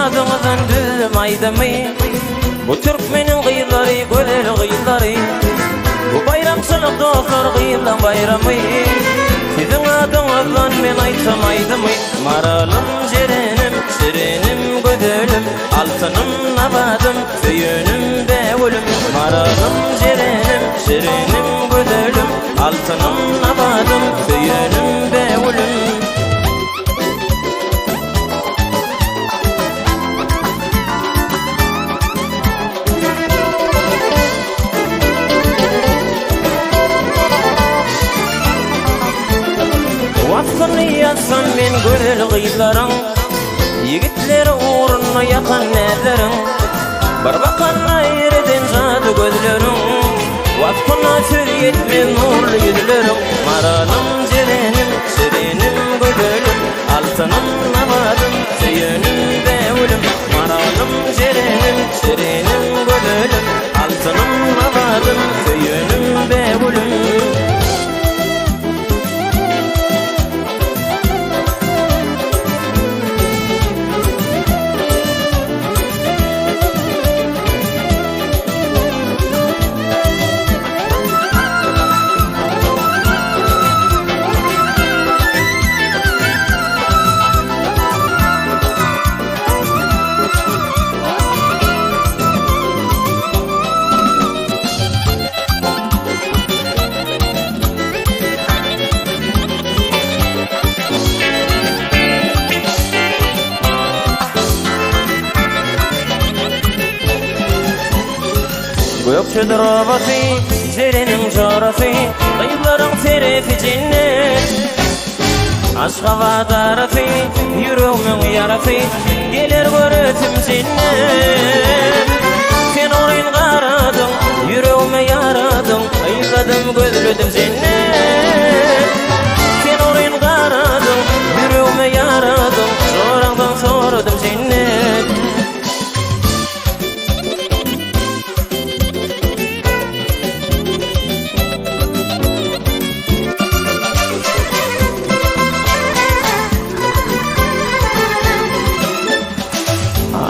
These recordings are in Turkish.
adımızdan düzüm aydımı. Bu Türkmenin kıyıları, güzel kıyıları. Bu bayramçılık dostlar kıyılan bayramı. Sizin adınızdan men aytsam aydımı. Maralım jerenim, şirenim güzelim. Altınım nabadım, söyünüm beğulüm. Maralım jerenim, şirenim güzelim. Altınım nabadım, söyünüm beğulüm. Vasfını yazsam men güzel kıyılarım. Yigitleri uğruna yakan nerlerin. Bir bakan yerden jadı gözlerin. Vasfına sürüyetmen nurlu yüzlerin. Maralım jerenim, şirenim güzelim. Altınım nabadım, söyünüm beğulüm. Maralım jerenim, şirenim güzelim. Altınım nabadım, söyünüm beğulüm. Gökçedir ovası, jerenim jorası. Kıyıların terefi cennet. Aşk havadarası, yüreğimin yarası. Gelir görütüm cennet. Sen orayın qaradın, yüreğime yaradın. Ayladım gözlüdüm cennet. Sen orayın qaradın, yüreğime yaradın. Sorangdan sordum cennet.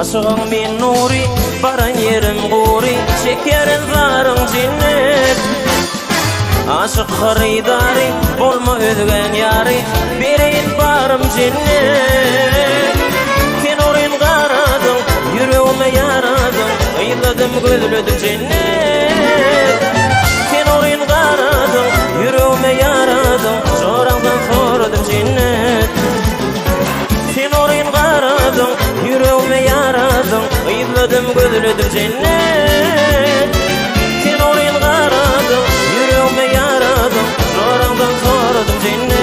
Aşığın min nuri, baran yerim guri. Şekerin zarın cennet. Aşık xaridari, olma özgen yari. Bereyin barım cennet. Sen orayın qaradın, yüreğime yaradın. Ayladım gözlüdüm cennet. Sen orayın qaradın, yüreğime yaradın. Sorangdan sordum cennet. Sen orayın qaradın, yüreğime yaradın. Ayladım gözlüdüm cennet. Sen orayın qaradın, yüreğime yaradın. Sorangdan sordum cennet.